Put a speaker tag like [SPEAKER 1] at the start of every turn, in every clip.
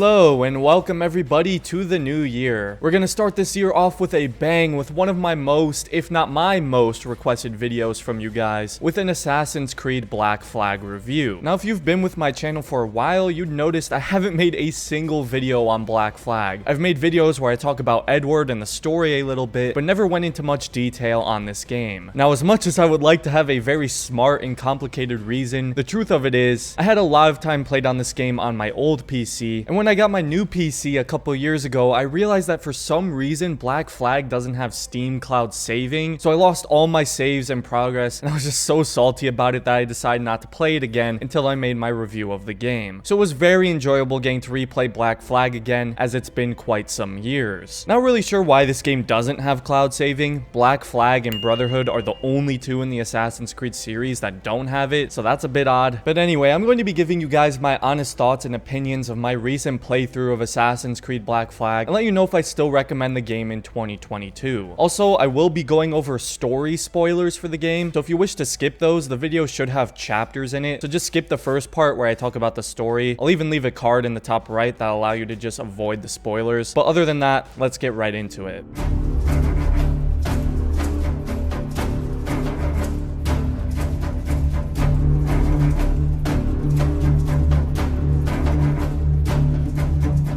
[SPEAKER 1] Hello and welcome everybody to the new year. We're gonna start this year off with a bang with one of my most, if not my most, requested videos from you guys with an Assassin's Creed Black Flag review. Now if you've been with my channel for a while, you'd noticed I haven't made a single video on Black Flag. I've made videos where I talk about Edward and the story a little bit, but never went into much detail on this game. Now as much as I would like to have a very smart and complicated reason, the truth of it is, I had a lot of time played on this game on my old PC, and when I got my new PC a couple years ago, I realized that for some reason Black Flag doesn't have Steam Cloud saving, so I lost all my saves and progress, and I was just so salty about it that I decided not to play it again until I made my review of the game. So it was very enjoyable getting to replay Black Flag again, as it's been quite some years. Not really sure why this game doesn't have cloud saving. Black Flag and Brotherhood are the only two in the Assassin's Creed series that don't have it, so that's a bit odd. But anyway, I'm going to be giving you guys my honest thoughts and opinions of my recent playthrough of Assassin's Creed Black Flag and let you know if I still recommend the game in 2022. Also, I will be going over story spoilers for the game, so if you wish to skip those, the video should have chapters in it, so just skip the first part where I talk about the story. I'll even leave a card in the top right that'll allow you to just avoid the spoilers. But other than that, let's get right into it.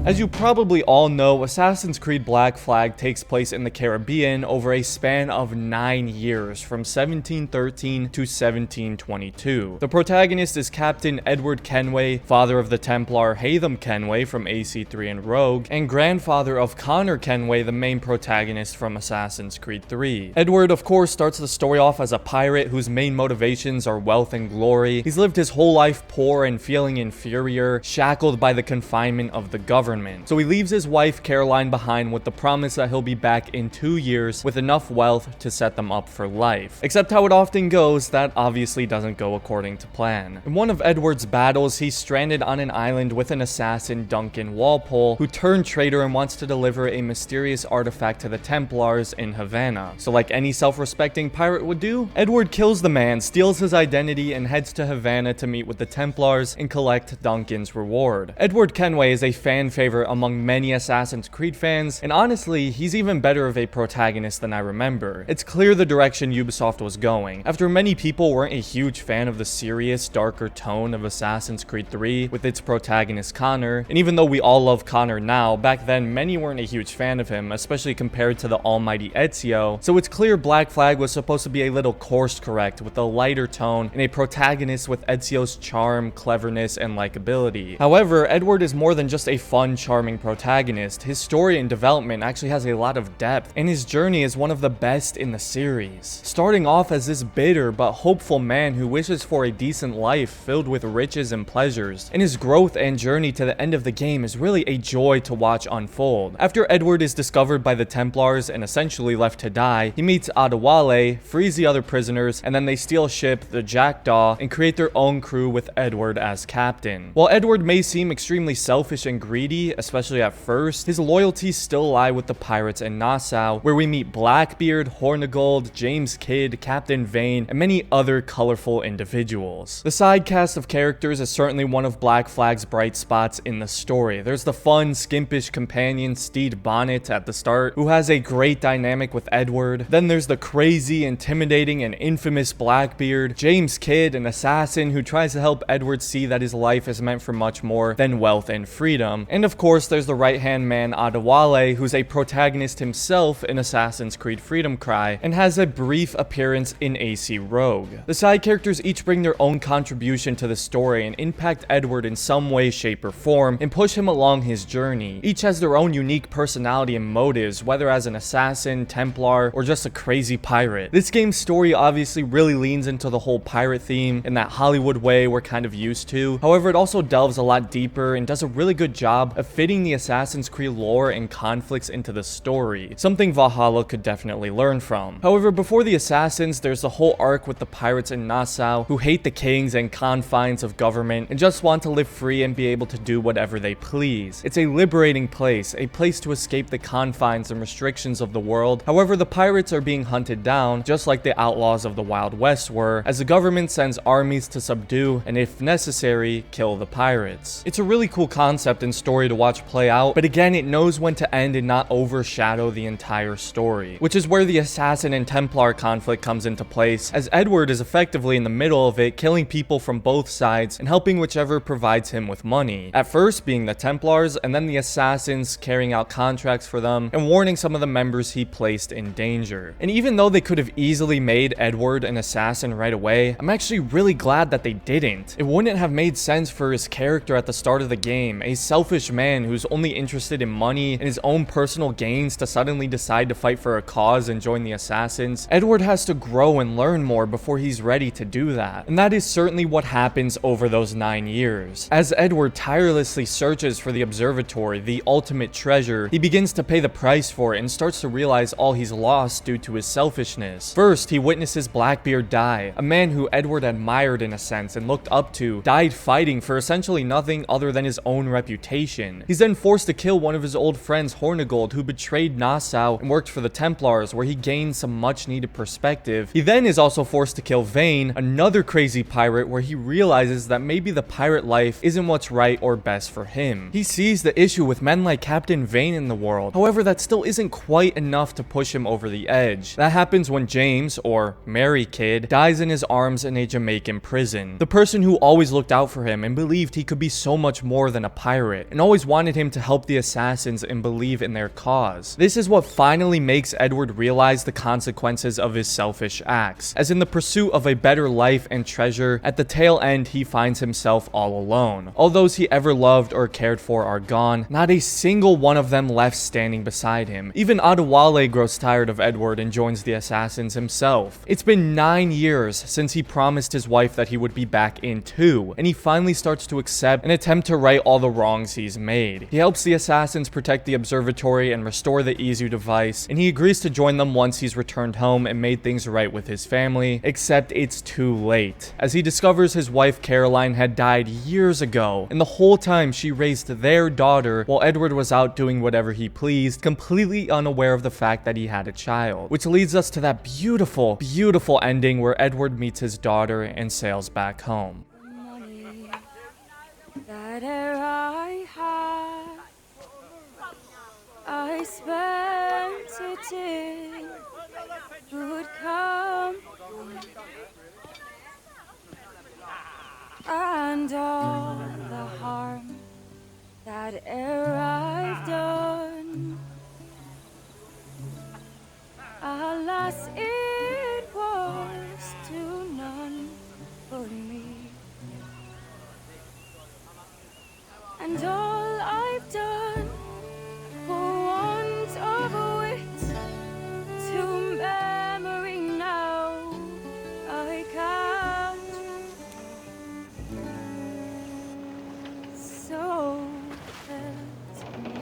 [SPEAKER 1] As you probably all know, Assassin's Creed Black Flag takes place in the Caribbean over a span of 9 years, from 1713 to 1722. The protagonist is Captain Edward Kenway, father of the Templar Haytham Kenway from AC3 and Rogue, and grandfather of Connor Kenway, the main protagonist from Assassin's Creed 3. Edward, of course, starts the story off as a pirate whose main motivations are wealth and glory. He's lived his whole life poor and feeling inferior, shackled by the confinement of the government. So he leaves his wife Caroline behind with the promise that he'll be back in 2 years with enough wealth to set them up for life. Except how it often goes, that obviously doesn't go according to plan. In one of Edward's battles, he's stranded on an island with an assassin, Duncan Walpole, who turned traitor and wants to deliver a mysterious artifact to the Templars in Havana. So like any self-respecting pirate would do, Edward kills the man, steals his identity, and heads to Havana to meet with the Templars and collect Duncan's reward. Edward Kenway is a fan favorite among many Assassin's Creed fans, and honestly, he's even better of a protagonist than I remember. It's clear the direction Ubisoft was going. After many people weren't a huge fan of the serious, darker tone of Assassin's Creed 3 with its protagonist Connor, and even though we all love Connor now, back then many weren't a huge fan of him, especially compared to the almighty Ezio, so it's clear Black Flag was supposed to be a little course correct with a lighter tone and a protagonist with Ezio's charm, cleverness, and likability. However, Edward is more than just a fun, charming protagonist. His story and development actually has a lot of depth, and his journey is one of the best in the series. Starting off as this bitter but hopeful man who wishes for a decent life filled with riches and pleasures, and his growth and journey to the end of the game is really a joy to watch unfold. After Edward is discovered by the Templars and essentially left to die, he meets Adewale, frees the other prisoners, and then they steal a ship, the Jackdaw, and create their own crew with Edward as captain. While Edward may seem extremely selfish and greedy, especially at first, his loyalties still lie with the pirates in Nassau, where we meet Blackbeard, Hornigold, James Kidd, Captain Vane, and many other colorful individuals. The side cast of characters is certainly one of Black Flag's bright spots in the story. There's the fun, skimpish companion Stede Bonnet at the start, who has a great dynamic with Edward. Then there's the crazy, intimidating, and infamous Blackbeard, James Kidd, an assassin who tries to help Edward see that his life is meant for much more than wealth and freedom. And of course, there's the right-hand man Adewale, who's a protagonist himself in Assassin's Creed Freedom Cry, and has a brief appearance in AC Rogue. The side characters each bring their own contribution to the story and impact Edward in some way, shape, or form, and push him along his journey. Each has their own unique personality and motives, whether as an assassin, Templar, or just a crazy pirate. This game's story obviously really leans into the whole pirate theme in that Hollywood way we're kind of used to. However, it also delves a lot deeper and does a really good job of fitting the Assassin's Creed lore and conflicts into the story, something Valhalla could definitely learn from. However, before the assassins, there's the whole arc with the pirates in Nassau, who hate the kings and confines of government and just want to live free and be able to do whatever they please. It's a liberating place, a place to escape the confines and restrictions of the world. However, the pirates are being hunted down, just like the outlaws of the Wild West were, as the government sends armies to subdue and, if necessary, kill the pirates. It's a really cool concept and story to watch play out, but again, it knows when to end and not overshadow the entire story, which is where the Assassin and Templar conflict comes into place, as Edward is effectively in the middle of it, killing people from both sides and helping whichever provides him with money. At first being the Templars, and then the Assassins, carrying out contracts for them and warning some of the members he placed in danger. And even though they could have easily made Edward an assassin right away, I'm actually really glad that they didn't. It wouldn't have made sense for his character at the start of the game, a selfish man who's only interested in money and his own personal gains, to suddenly decide to fight for a cause and join the Assassins. Edward has to grow and learn more before he's ready to do that. And that is certainly what happens over those 9 years. As Edward tirelessly searches for the observatory, the ultimate treasure, he begins to pay the price for it and starts to realize all he's lost due to his selfishness. First, he witnesses Blackbeard die, a man who Edward admired in a sense and looked up to, died fighting for essentially nothing other than his own reputation. He's then forced to kill one of his old friends, Hornigold, who betrayed Nassau and worked for the Templars, where he gained some much needed perspective. He then is also forced to kill Vane, another crazy pirate, where he realizes that maybe the pirate life isn't what's right or best for him. He sees the issue with men like Captain Vane in the world. However, that still isn't quite enough to push him over the edge. That happens when James, or Mary Kid, dies in his arms in a Jamaican prison. The person who always looked out for him and believed he could be so much more than a pirate, and always wanted him to help the Assassins and believe in their cause. This is what finally makes Edward realize the consequences of his selfish acts, as in the pursuit of a better life and treasure, at the tail end he finds himself all alone. All those he ever loved or cared for are gone, not a single one of them left standing beside him. Even Adewale grows tired of Edward and joins the Assassins himself. It's been 9 years since he promised his wife that he would be back in too, and he finally starts to accept and attempt to right all the wrongs he's made. He helps the Assassins protect the observatory and restore the Izu device, and he agrees to join them once he's returned home and made things right with his family, except it's too late, as he discovers his wife Caroline had died years ago, and the whole time she raised their daughter while Edward was out doing whatever he pleased, completely unaware of the fact that he had a child. Which leads us to that beautiful, beautiful ending where Edward meets his daughter and sails back home.
[SPEAKER 2] Money that I had, I spent it in good company, and all the harm that I've done, alas, it was to none but me. And all I've done, for want of wit, to memory now I can't. So felt me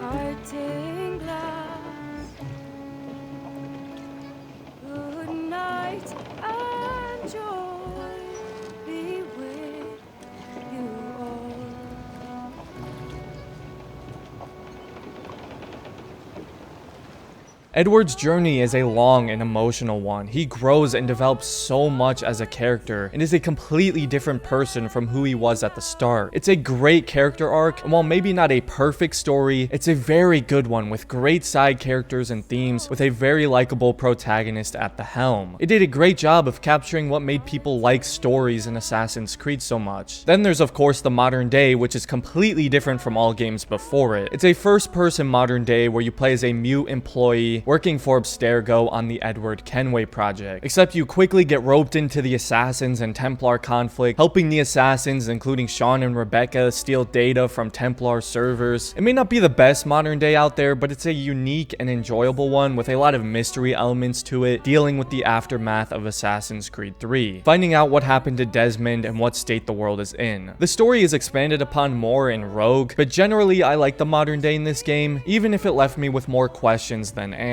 [SPEAKER 2] a parting glass. Good night and joy be with you all.
[SPEAKER 1] Edward's journey is a long and emotional one. He grows and develops so much as a character and is a completely different person from who he was at the start. It's a great character arc, and while maybe not a perfect story, it's a very good one with great side characters and themes, with a very likable protagonist at the helm. It did a great job of capturing what made people like stories in Assassin's Creed so much. Then there's of course the modern day, which is completely different from all games before it. It's a first-person modern day where you play as a mute employee working for Abstergo on the Edward Kenway project. Except you quickly get roped into the Assassins and Templar conflict, helping the Assassins, including Sean and Rebecca, steal data from Templar servers. It may not be the best modern day out there, but it's a unique and enjoyable one with a lot of mystery elements to it, dealing with the aftermath of Assassin's Creed 3, finding out what happened to Desmond and what state the world is in. The story is expanded upon more in Rogue, but generally I like the modern day in this game, even if it left me with more questions than answers.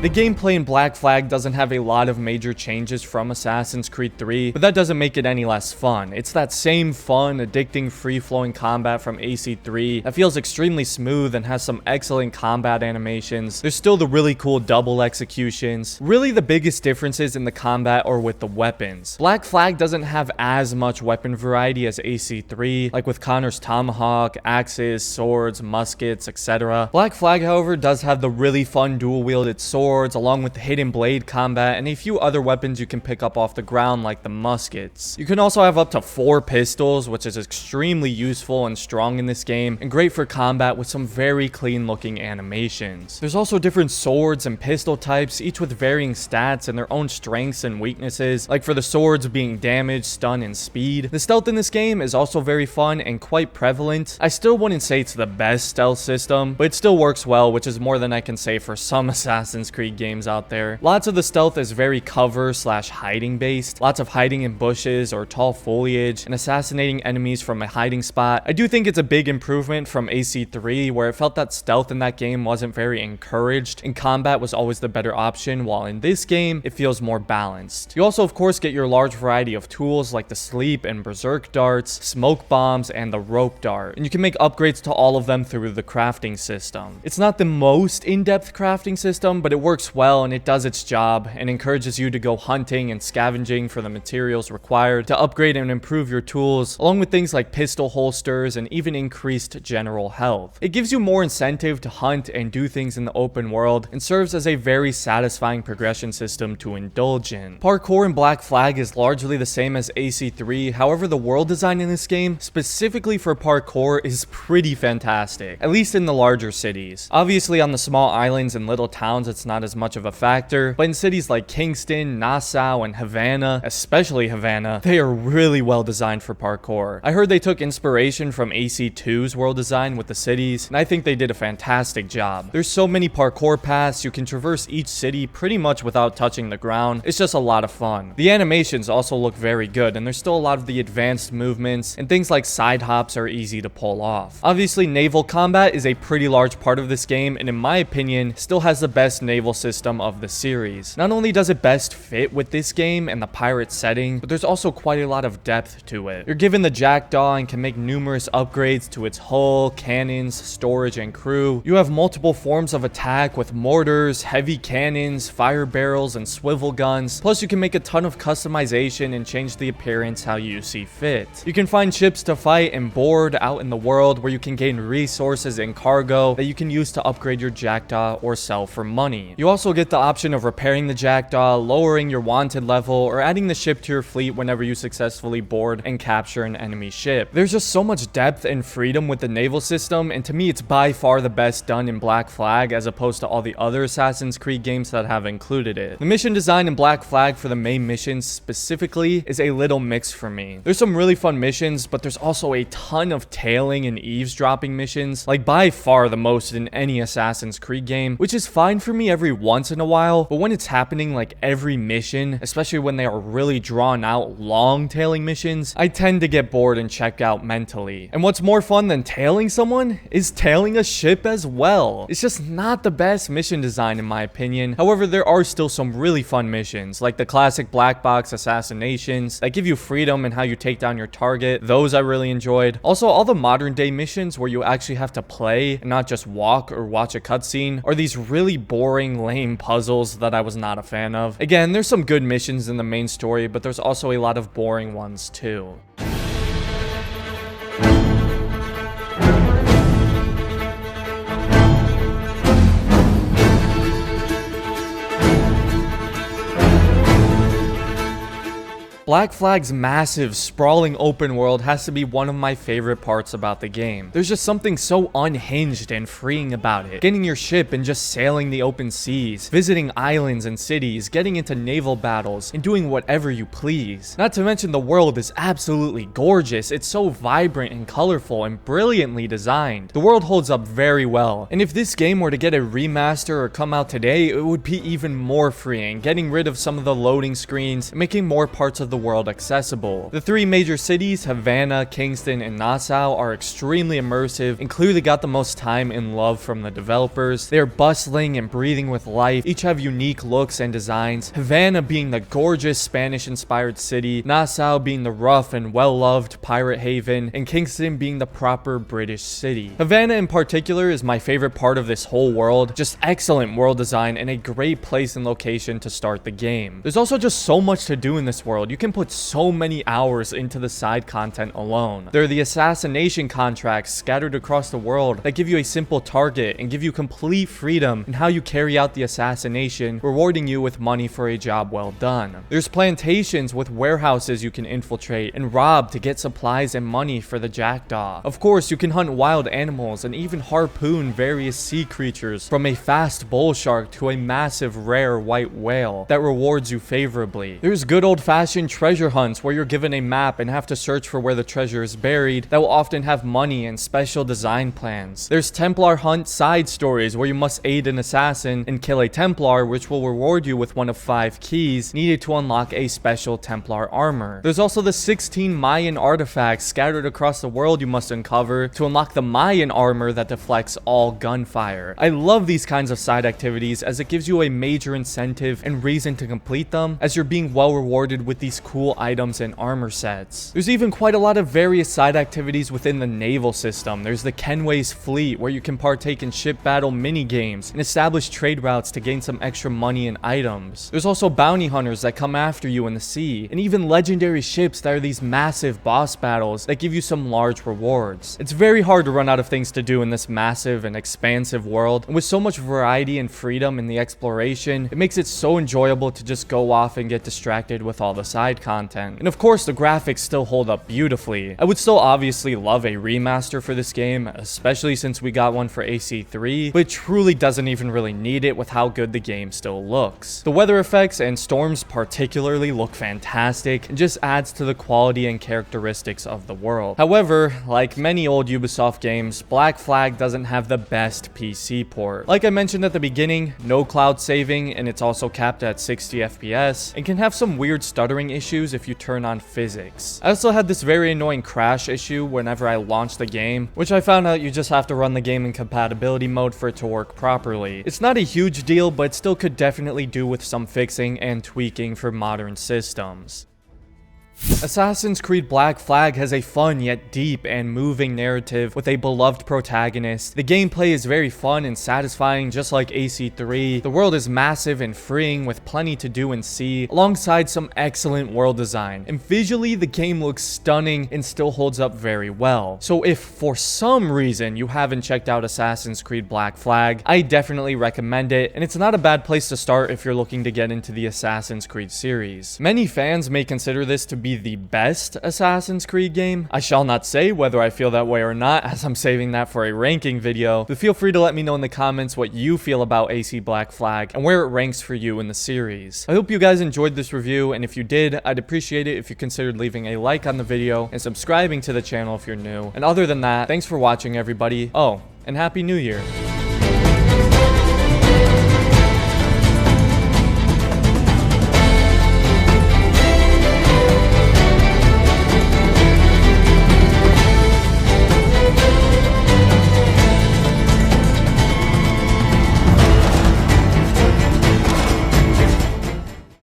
[SPEAKER 1] The gameplay in Black Flag doesn't have a lot of major changes from Assassin's Creed 3, but that doesn't make it any less fun. It's that same fun, addicting, free-flowing combat from AC3 that feels extremely smooth and has some excellent combat animations. There's still the really cool double executions. Really, the biggest differences in the combat are with the weapons. Black Flag doesn't have as much weapon variety as AC3, like with Connor's tomahawk, axes, swords, muskets, etc. Black Flag, however, does have the really fun dual-wielded swords, along with the hidden blade combat, and a few other weapons you can pick up off the ground, like the muskets. You can also have up to 4 pistols, which is extremely useful and strong in this game, and great for combat with some very clean-looking animations. There's also different swords and pistol types, each with varying stats and their own strengths and weaknesses, like for the swords being damage, stun, and speed. The stealth in this game is also very fun and quite prevalent. I still wouldn't say it's the best stealth system, but it still works well, which is more than I can say for some Assassin's Creed games out there. Lots of the stealth is very cover/hiding based, lots of hiding in bushes or tall foliage and assassinating enemies from a hiding spot. I do think it's a big improvement from AC3, where it felt that stealth in that game wasn't very encouraged and combat was always the better option, while in this game it feels more balanced. You also of course get your large variety of tools like the sleep and berserk darts, smoke bombs, and the rope dart, and you can make upgrades to all of them through the crafting system. It's not the most in-depth crafting system, but it works well and it does its job and encourages you to go hunting and scavenging for the materials required to upgrade and improve your tools, along with things like pistol holsters and even increased general health. It gives you more incentive to hunt and do things in the open world and serves as a very satisfying progression system to indulge in. Parkour in Black Flag is largely the same as AC3, however the world design in this game, specifically for parkour, is pretty fantastic, at least in the larger cities. Obviously on the small islands and little towns it's not as much of a factor, but in cities like Kingston, Nassau, and Havana, especially Havana, they are really well designed for parkour. I heard they took inspiration from AC2's world design with the cities, and I think they did a fantastic job. There's so many parkour paths, you can traverse each city pretty much without touching the ground. It's just a lot of fun. The animations also look very good, and there's still a lot of the advanced movements, and things like side hops are easy to pull off. Obviously, naval combat is a pretty large part of this game, and in my opinion, still has the best naval system of the series. Not only does it best fit with this game and the pirate setting, but there's also quite a lot of depth to it. You're given the Jackdaw and can make numerous upgrades to its hull, cannons, storage, and crew. You have multiple forms of attack with mortars, heavy cannons, fire barrels, and swivel guns. Plus, you can make a ton of customization and change the appearance how you see fit. You can find ships to fight and board out in the world where you can gain resources and cargo that you can use to upgrade your Jackdaw or sell for money. You also get the option of repairing the Jackdaw, lowering your wanted level, or adding the ship to your fleet whenever you successfully board and capture an enemy ship. There's just so much depth and freedom with the naval system, and to me it's by far the best done in Black Flag as opposed to all the other Assassin's Creed games that have included it. The mission design in Black Flag for the main missions specifically is a little mixed for me. There's some really fun missions, but there's also a ton of tailing and eavesdropping missions, like by far the most in any Assassin's Creed game, which is fine for me every once in a while, but when it's happening like every mission, especially when they are really drawn out long tailing missions, I tend to get bored and check out mentally. And what's more fun than tailing someone is tailing a ship as well. It's just not the best mission design in my opinion. However, there are still some really fun missions, like the classic black box assassinations that give you freedom in how you take down your target. Those I really enjoyed. Also, all the modern day missions where you actually have to play and not just walk or watch a cutscene are these really boring, lame puzzles that I was not a fan of. Again, there's some good missions in the main story, but there's also a lot of boring ones too. Black Flag's massive, sprawling open world has to be one of my favorite parts about the game. There's just something so unhinged and freeing about it. Getting your ship and just sailing the open seas, visiting islands and cities, getting into naval battles, and doing whatever you please. Not to mention the world is absolutely gorgeous. It's so vibrant and colorful and brilliantly designed. The world holds up very well, and if this game were to get a remaster or come out today, it would be even more freeing, getting rid of some of the loading screens and making more parts of the world accessible. The three major cities, Havana, Kingston, and Nassau, are extremely immersive and clearly got the most time and love from the developers. They are bustling and breathing with life, each have unique looks and designs, Havana being the gorgeous Spanish-inspired city, Nassau being the rough and well-loved pirate haven, and Kingston being the proper British city. Havana in particular is my favorite part of this whole world, just excellent world design and a great place and location to start the game. There's also just so much to do in this world. You can put so many hours into the side content alone. There are the assassination contracts scattered across the world that give you a simple target and give you complete freedom in how you carry out the assassination, rewarding you with money for a job well done. There's plantations with warehouses you can infiltrate and rob to get supplies and money for the jackdaw. Of course, you can hunt wild animals and even harpoon various sea creatures, from a fast bull shark to a massive rare white whale that rewards you favorably. There's good old-fashioned treasure hunts where you're given a map and have to search for where the treasure is buried that will often have money and special design plans. There's Templar hunt side stories where you must aid an assassin and kill a Templar, which will reward you with one of 5 keys needed to unlock a special Templar armor. There's also the 16 Mayan artifacts scattered across the world you must uncover to unlock the Mayan armor that deflects all gunfire. I love these kinds of side activities as it gives you a major incentive and reason to complete them, as you're being well rewarded with these cool items and armor sets. There's even quite a lot of various side activities within the naval system. There's the Kenway's fleet where you can partake in ship battle mini games and establish trade routes to gain some extra money and items. There's also bounty hunters that come after you in the sea, and even legendary ships that are these massive boss battles that give you some large rewards. It's very hard to run out of things to do in this massive and expansive world, and with so much variety and freedom in the exploration, it makes it so enjoyable to just go off and get distracted with all the side content. And of course, the graphics still hold up beautifully. I would still obviously love a remaster for this game, especially since we got one for AC3, but it truly doesn't even really need it with how good the game still looks. The weather effects and storms particularly look fantastic and just adds to the quality and characteristics of the world. However, like many old Ubisoft games, Black Flag doesn't have the best PC port. Like I mentioned at the beginning, no cloud saving, and it's also capped at 60 FPS, and can have some weird stuttering issues if you turn on physics. I also had this very annoying crash issue whenever I launched the game, which I found out you just have to run the game in compatibility mode for it to work properly. It's not a huge deal, but it still could definitely do with some fixing and tweaking for modern systems. Assassin's Creed Black Flag has a fun yet deep and moving narrative with a beloved protagonist. The gameplay is very fun and satisfying, just like AC3. The world is massive and freeing with plenty to do and see, alongside some excellent world design. And visually, the game looks stunning and still holds up very well. So if for some reason you haven't checked out Assassin's Creed Black Flag, I definitely recommend it, and it's not a bad place to start if you're looking to get into the Assassin's Creed series. Many fans may consider this to be the best Assassin's Creed game. I shall not say whether I feel that way or not, as I'm saving that for a ranking video, but feel free to let me know in the comments what you feel about AC Black Flag and where it ranks for you in the series. I hope you guys enjoyed this review, and if you did, I'd appreciate it if you considered leaving a like on the video and subscribing to the channel if you're new. And other than that, thanks for watching, everybody. Oh, and Happy New Year.